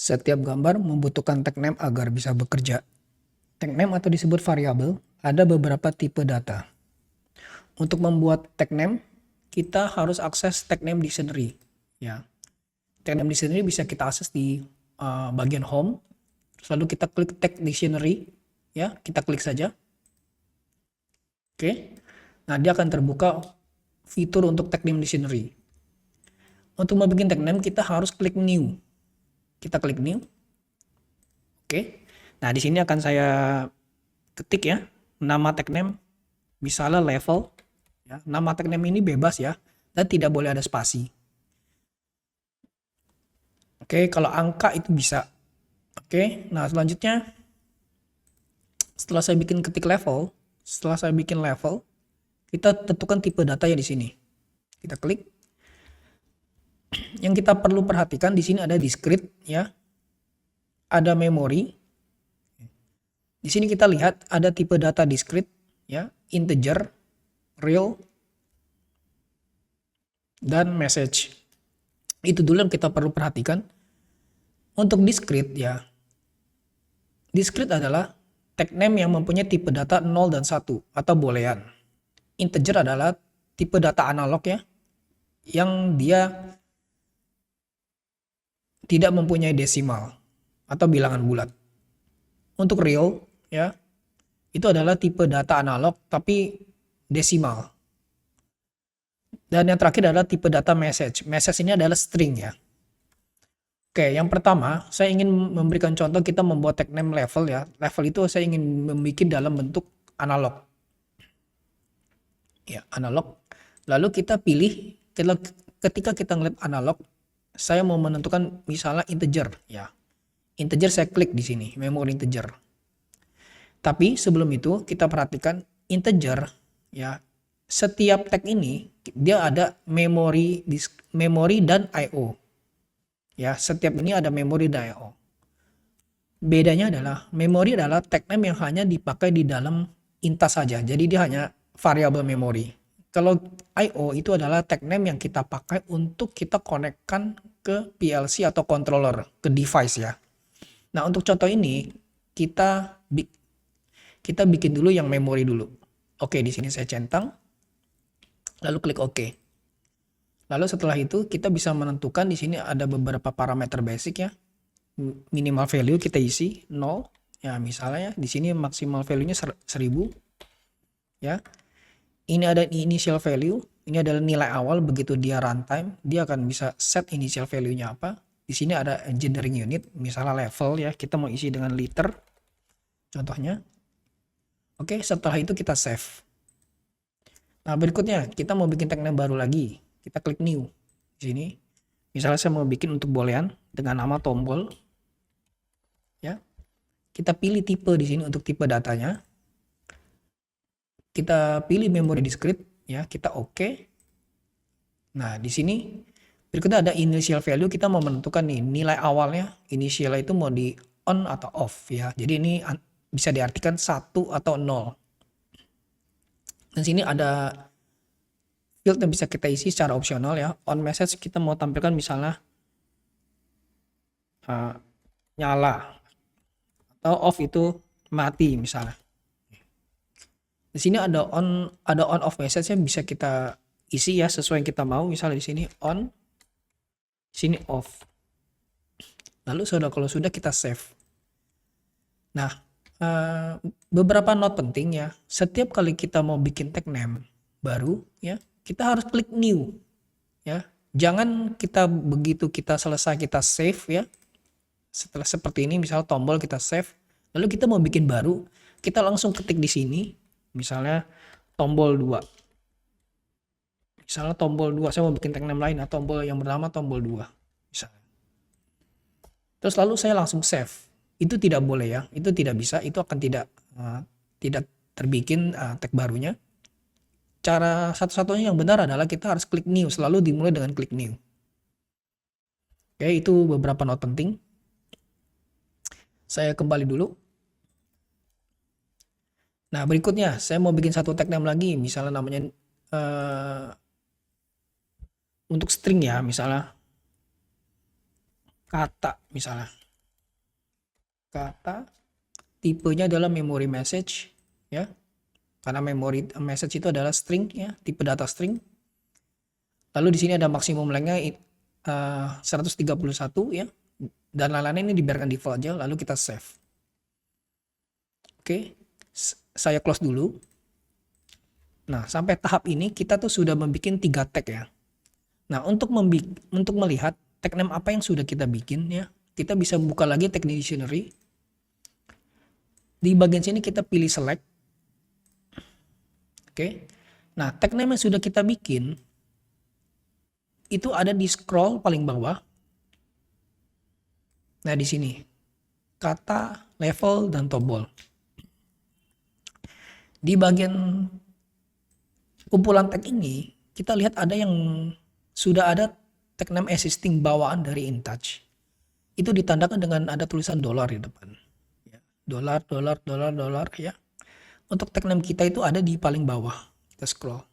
Setiap gambar membutuhkan tag name agar bisa bekerja. Tag name atau disebut variabel, ada beberapa tipe data. Untuk membuat tag name, kita harus akses tag name dictionary. Ya, tag name dictionary bisa kita akses di bagian home. Lalu kita klik tag dictionary, ya, kita klik saja. Oke, nah dia akan terbuka fitur untuk tag name dictionary. Untuk membuat tag name kita harus klik new. Kita klik new. Oke. Nah, di sini akan saya ketik ya nama tag name, misalnya level ya. Nama tag name ini bebas ya dan tidak boleh ada spasi. Oke, kalau angka itu bisa. Oke, nah selanjutnya setelah saya bikin level, kita tentukan tipe data ya di sini. Kita klik. Yang kita perlu perhatikan di sini ada discrete ya. Ada memory. Di sini kita lihat ada tipe data discrete ya, integer, real, dan message. Itu dulu yang kita perlu perhatikan. Untuk discrete ya. Discrete adalah tag name yang mempunyai tipe data 0 dan 1 atau boolean. Integer adalah tipe data analog ya, yang dia tidak mempunyai desimal atau bilangan bulat. Untuk real ya, itu adalah tipe data analog tapi desimal. Dan yang terakhir adalah tipe data message. Message ini adalah string ya. Oke, yang pertama saya ingin memberikan contoh kita membuat tag name level ya. Level itu saya ingin membuat dalam bentuk analog. Ya, analog. Lalu kita pilih ketika kita ngeliat analog, saya mau menentukan misalnya integer ya. Integer saya klik di sini, memori integer. Tapi sebelum itu kita perhatikan integer ya. Setiap tag ini dia ada memori dan I/O. Ya, setiap ini ada memori dan I/O. Bedanya adalah memori adalah tag name yang hanya dipakai di dalam intas saja. Jadi dia hanya variabel memori. Kalau I/O itu adalah tag name yang kita pakai untuk kita konekkan ke PLC atau controller, ke device ya. Nah, untuk contoh ini kita bikin dulu yang memori dulu. Oke, di sini saya centang. Lalu klik OK. Lalu setelah itu kita bisa menentukan di sini ada beberapa parameter basic ya. Minimal value kita isi 0 ya, misalnya ya di sini maksimal value-nya 1000 ya. Ini ada initial value, ini adalah nilai awal, begitu dia runtime dia akan bisa set initial value-nya apa. Di sini ada engineering unit, misalnya level ya, kita mau isi dengan liter contohnya. Oke, setelah itu kita save. Nah, berikutnya kita mau bikin tag name baru lagi. Kita klik new di sini. Misalnya saya mau bikin untuk boolean dengan nama tombol. Ya. Kita pilih tipe di sini untuk tipe datanya. Kita pilih memory discrete ya, kita oke. Nah, di sini berikutnya ada initial value, kita mau menentukan nih nilai awalnya, initial itu mau di on atau off ya. Jadi ini bisa diartikan 1 atau 0. Dan sini ada field yang bisa kita isi secara opsional ya. On message kita mau tampilkan misalnya nyala, atau off itu mati misalnya. Di sini ada on off message yang bisa kita isi ya sesuai yang kita mau. Misalnya di sini on, di sini off. Lalu kalau sudah kita save. Nah, beberapa note penting ya. Setiap kali kita mau bikin tag name baru ya, kita harus klik new ya. Jangan kita begitu kita selesai kita save ya. Setelah seperti ini misal tombol kita save, lalu kita mau bikin baru, kita langsung ketik di sini misalnya tombol 2. Misalnya tombol 2, saya mau bikin tag name lain atau tombol yang bernama tombol 2 misalnya. Terus lalu saya langsung save. Itu tidak boleh ya, itu tidak bisa, itu akan tidak terbikin tag barunya. Cara satu-satunya yang benar adalah kita harus klik new, selalu dimulai dengan klik new. Oke, itu beberapa note penting. Saya kembali dulu. Nah, berikutnya saya mau bikin satu tag name lagi, misalnya namanya untuk string ya, misalnya kata misalnya. kata, tipenya adalah memory message ya. Karena memory message itu adalah string ya, tipe data string. Lalu di sini ada maksimum lengthnya 131 ya. Dan lain-lain ini dibiarkan default aja, lalu kita save. Oke, saya close dulu. Nah, sampai tahap ini kita tuh sudah membuat 3 tag ya. Nah, untuk melihat tag name apa yang sudah kita bikin ya, kita bisa buka lagi tag dictionary. Di bagian sini kita pilih select. Oke. Nah, tag name yang sudah kita bikin itu ada di scroll paling bawah. Nah, di sini kata, level, dan tombol. Di bagian kumpulan tag ini kita lihat ada yang sudah ada tag name existing bawaan dari InTouch. Itu ditandakan dengan ada tulisan dolar di depan. Dolar, dolar, dolar, dolar ya. Untuk tag name kita itu ada di paling bawah. Kita scroll.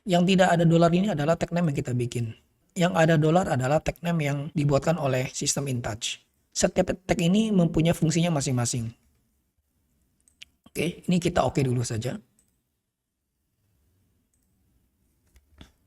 Yang tidak ada dolar ini adalah tag name yang kita bikin. Yang ada dolar adalah tag name yang dibuatkan oleh sistem InTouch. Setiap tag ini mempunyai fungsinya masing-masing. Oke, ini kita oke dulu saja.